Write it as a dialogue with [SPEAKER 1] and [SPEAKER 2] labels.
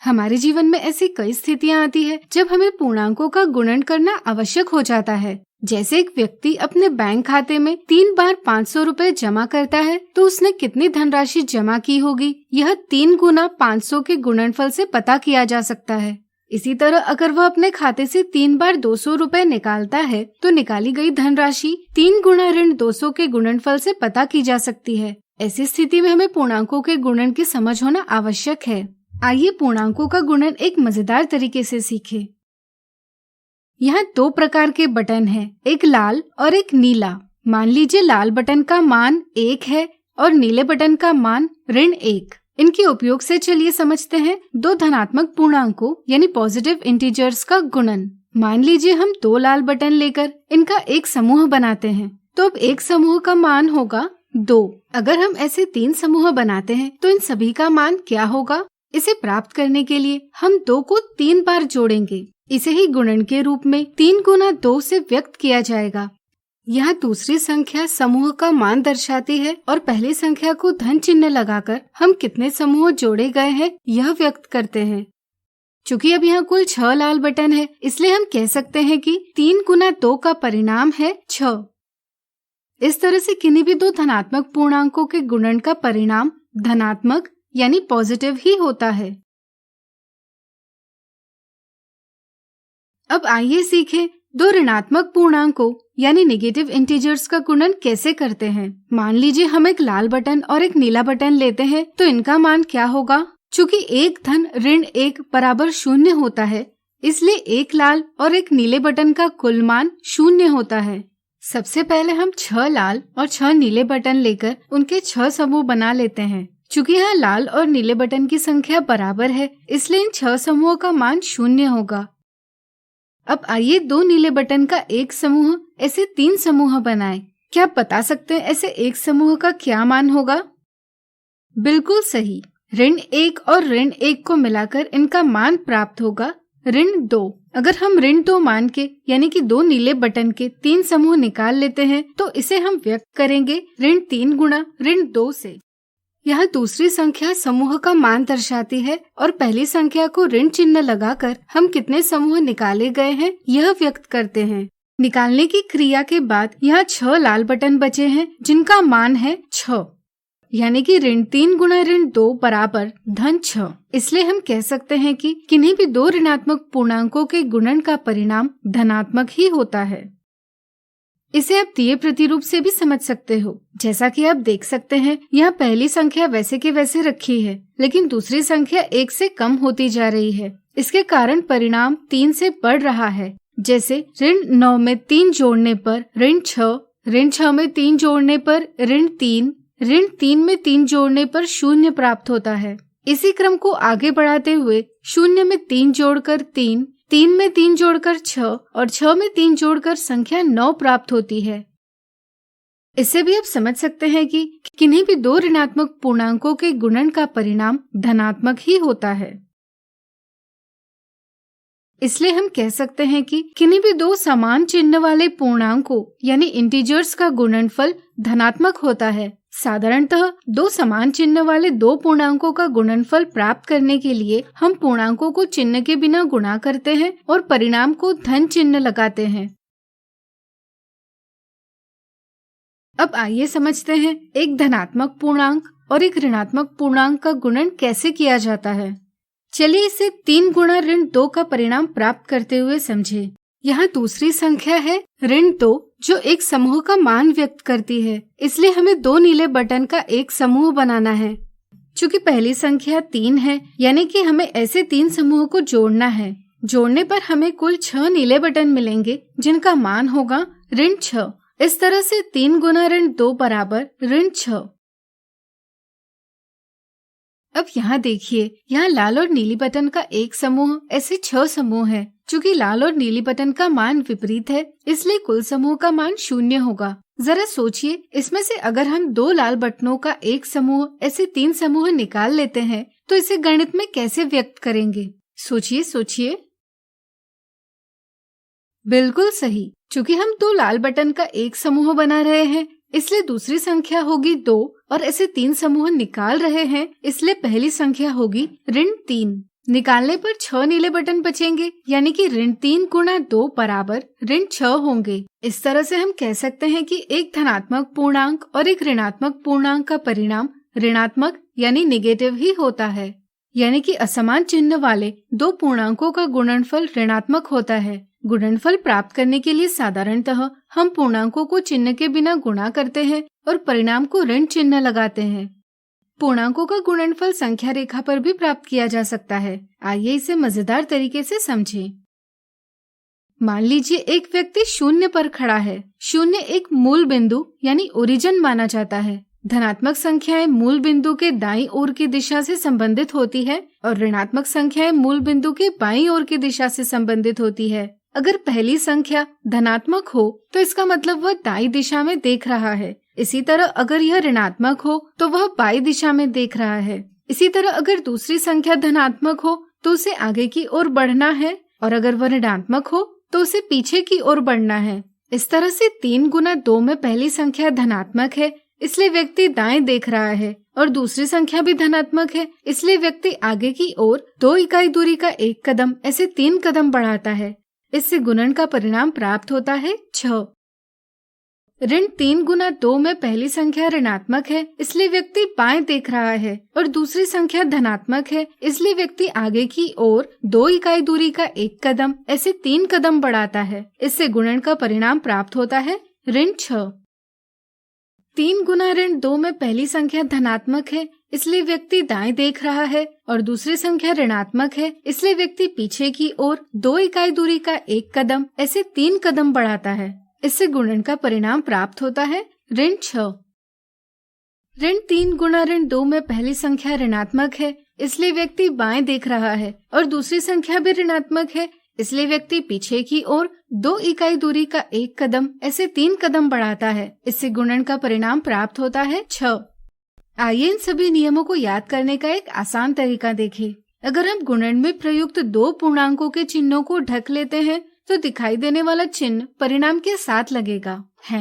[SPEAKER 1] हमारे जीवन में ऐसी कई स्थितियां आती है जब हमें पूर्णांकों का गुणन करना आवश्यक हो जाता है। जैसे एक व्यक्ति अपने बैंक खाते में 3 बार 500 रुपए जमा करता है तो उसने कितनी धनराशि जमा की होगी, यह 3 गुना 500 के गुणनफल से पता किया जा सकता है। इसी तरह अगर वह अपने खाते से 3 बार 200 रुपए निकालता है तो निकाली गई धनराशि 3 गुना ऋण 200 के गुणनफल से पता की जा सकती है। ऐसी स्थिति में हमें पूर्णांकों के गुणन की समझ होना आवश्यक है। आइए पूर्णांकों का गुणन एक मजेदार तरीके से सीखें। यहाँ 2 प्रकार के बटन हैं, एक लाल और एक नीला। मान लीजिए लाल बटन का मान 1 है और नीले बटन का मान ऋण 1। इनके उपयोग से चलिए समझते हैं 2 धनात्मक पूर्णांकों यानी पॉजिटिव इंटीजर्स का गुणन। मान लीजिए हम 2 लाल बटन लेकर इनका एक समूह बनाते हैं, तो अब एक समूह का मान होगा 2। अगर हम ऐसे 3 समूह बनाते हैं तो इन सभी का मान क्या होगा? इसे प्राप्त करने के लिए हम 2 को 3 बार जोड़ेंगे। इसे ही गुणन के रूप में 3 गुना 2 से व्यक्त किया जाएगा। यहाँ दूसरी संख्या समूह का मान दर्शाती है और पहली संख्या को धन चिन्ह लगाकर हम कितने समूह जोड़े गए हैं यह व्यक्त करते हैं। चूँकि अब यहाँ कुल 6 लाल बटन है, इसलिए हम कह सकते हैं कि 3 गुना 2 का परिणाम है 6। इस तरह से किन्हीं भी 2 धनात्मक पूर्णांकों के गुणन का परिणाम धनात्मक यानी पॉजिटिव ही होता है। अब आइए सीखें 2 ऋणात्मक पूर्णांकों यानी नेगेटिव इंटीजर्स का गुणन कैसे करते हैं। मान लीजिए हम एक लाल बटन और एक नीला बटन लेते हैं तो इनका मान क्या होगा? चूँकि एक धन ऋण 1 बराबर 0 होता है, इसलिए एक लाल और एक नीले बटन का कुल मान 0 होता है। सबसे पहले हम 6 लाल और 6 नीले बटन लेकर उनके 6 समूह बना लेते हैं। चूँकि यहाँ लाल और नीले बटन की संख्या बराबर है, इसलिए इन 6 समूहों का मान 0 होगा। अब आइए 2 नीले बटन का एक समूह ऐसे 3 समूह बनाएं। क्या आप बता सकते हैं ऐसे एक समूह का क्या मान होगा? बिल्कुल सही, ऋण 1 और ऋण 1 को मिलाकर इनका मान प्राप्त होगा ऋण 2। अगर हम ऋण 2 मान के यानी कि 2 नीले बटन के 3 समूह निकाल लेते हैं तो इसे हम व्यक्त करेंगे ऋण 3 गुना ऋण 2 से। यह दूसरी संख्या समूह का मान दर्शाती है और पहली संख्या को ऋण चिन्ह लगाकर हम कितने समूह निकाले गए हैं यह व्यक्त करते हैं। निकालने की क्रिया के बाद यहाँ 6 लाल बटन बचे हैं जिनका मान है 6, यानी कि ऋण 3 गुना ऋण 2 बराबर धन 6। इसलिए हम कह सकते हैं कि किन्हीं भी 2 ऋणात्मक पूर्णांकों के गुणन का परिणाम धनात्मक ही होता है। इसे आप दिए प्रतिरूप से भी समझ सकते हो। जैसा कि आप देख सकते हैं यहाँ पहली संख्या वैसे के वैसे रखी है, लेकिन दूसरी संख्या 1 से कम होती जा रही है। इसके कारण परिणाम 3 से बढ़ रहा है। जैसे ऋण 9 में 3 जोड़ने पर ऋण 6, ऋण 6 में 3 जोड़ने पर ऋण 3, ऋण 3 में 3 जोड़ने पर 0 प्राप्त होता है। इसी क्रम को आगे बढ़ाते हुए 0 में 3 जोड़कर 3, 3 में 3 जोड़कर 6 और 6 में 3 जोड़कर संख्या 9 प्राप्त होती है। इससे भी आप समझ सकते हैं कि किन्हीं भी 2 ऋणात्मक पूर्णांकों के गुणन का परिणाम धनात्मक ही होता है। इसलिए हम कह सकते हैं कि किन्हीं भी 2 समान चिन्ह वाले पूर्णांकों यानी इंटीजर्स का गुणनफल धनात्मक होता है। साधारणतः 2 समान चिन्ह वाले 2 पूर्णांकों का गुणनफल प्राप्त करने के लिए हम पूर्णांकों को चिन्ह के बिना गुणा करते हैं और परिणाम को धन चिन्ह लगाते हैं। अब आइए समझते हैं एक धनात्मक पूर्णांक और एक ऋणात्मक पूर्णांक का गुणन कैसे किया जाता है। चलिए इसे 3 गुना ऋण 2 का परिणाम प्राप्त करते हुए समझें। यहाँ दूसरी संख्या है ऋण 2 जो एक समूह का मान व्यक्त करती है, इसलिए हमें 2 नीले बटन का एक समूह बनाना है। चूँकि पहली संख्या 3 है, यानी कि हमें ऐसे 3 समूह को जोड़ना है। जोड़ने पर हमें कुल 6 नीले बटन मिलेंगे जिनका मान होगा ऋण 6। इस तरह से 3 गुना ऋण 2 बराबर ऋण 6। अब यहाँ देखिए, यहाँ लाल और नीली बटन का एक समूह ऐसे 6 समूह है। चूँकि लाल और नीली बटन का मान विपरीत है, इसलिए कुल समूह का मान 0 होगा। जरा सोचिए, इसमें से अगर हम 2 लाल बटनों का एक समूह ऐसे 3 समूह निकाल लेते हैं तो इसे गणित में कैसे व्यक्त करेंगे? सोचिए सोचिए। बिल्कुल सही, चूँकि हम 2 लाल बटन का एक समूह बना रहे हैं, इसलिए दूसरी संख्या होगी 2 और ऐसे 3 समूह निकाल रहे हैं, इसलिए पहली संख्या होगी ऋण 3। निकालने पर 6 नीले बटन बचेंगे, यानी कि ऋण 3 गुणा 2 बराबर ऋण 6 होंगे। इस तरह से हम कह सकते हैं कि एक धनात्मक पूर्णांक और एक ऋणात्मक पूर्णांक का परिणाम ऋणात्मक यानी नेगेटिव ही होता है, यानी कि असमान चिन्ह वाले दो पूर्णांकों का गुणनफल ऋणात्मक होता है। गुणनफल प्राप्त करने के लिए साधारणतः हम पूर्णांकों को चिन्ह के बिना गुणा करते हैं और परिणाम को ऋण चिन्ह लगाते हैं। पूर्णांकों का गुणनफल संख्या रेखा पर भी प्राप्त किया जा सकता है। आइए इसे मजेदार तरीके से समझें। मान लीजिए एक व्यक्ति शून्य पर खड़ा है। शून्य एक मूल बिंदु यानी ओरिजिन माना जाता है। धनात्मक संख्याएं मूल बिंदु के दाईं ओर की दिशा से संबंधित होती है और ऋणात्मक संख्याएं मूल बिंदु के बाईं ओर की दिशा से संबंधित होती है। अगर पहली संख्या धनात्मक हो तो इसका मतलब वह दाईं दिशा में देख रहा है। इसी तरह अगर यह ऋणात्मक हो तो वह बाईं दिशा में देख रहा है। इसी तरह अगर दूसरी संख्या धनात्मक हो तो उसे आगे की ओर बढ़ना है और अगर वह ऋणात्मक हो तो उसे पीछे की ओर बढ़ना है। इस तरह से 3 गुना 2 में पहली संख्या धनात्मक है, इसलिए व्यक्ति दाएं देख रहा है और दूसरी संख्या भी धनात्मक है, इसलिए व्यक्ति आगे की ओर 2 इकाई दूरी का 1 कदम ऐसे 3 कदम बढ़ाता है। इससे गुणन का परिणाम प्राप्त होता है 6। ऋण 3 गुना 2 में पहली संख्या ऋणात्मक है, इसलिए व्यक्ति बाएं देख रहा है और दूसरी संख्या धनात्मक है, इसलिए व्यक्ति आगे की ओर 2 इकाई दूरी का 1 कदम ऐसे 3 कदम बढ़ाता है। इससे गुणन का परिणाम प्राप्त होता है ऋण 6। 3 गुना ऋण 2 में पहली संख्या धनात्मक है, इसलिए व्यक्ति दाएं देख रहा है और दूसरी संख्या ऋणात्मक है, इसलिए व्यक्ति पीछे की ओर 2 इकाई दूरी का 1 कदम ऐसे 3 कदम बढ़ाता है। इससे गुणन का परिणाम प्राप्त होता है ऋण 6। ऋण 3 गुना ऋण 2 में पहली संख्या ऋणात्मक है, इसलिए व्यक्ति बाएं देख रहा है और दूसरी संख्या भी ऋणात्मक है, इसलिए व्यक्ति पीछे की ओर 2 इकाई दूरी का 1 कदम ऐसे 3 कदम बढ़ाता है। इससे गुणन का परिणाम प्राप्त होता है 6। आइए इन सभी नियमों को याद करने का एक आसान तरीका देखें। अगर हम गुणन में प्रयुक्त 2 पूर्णांकों के चिन्हों को ढक लेते हैं तो दिखाई देने वाला चिन्ह परिणाम के साथ लगेगा, है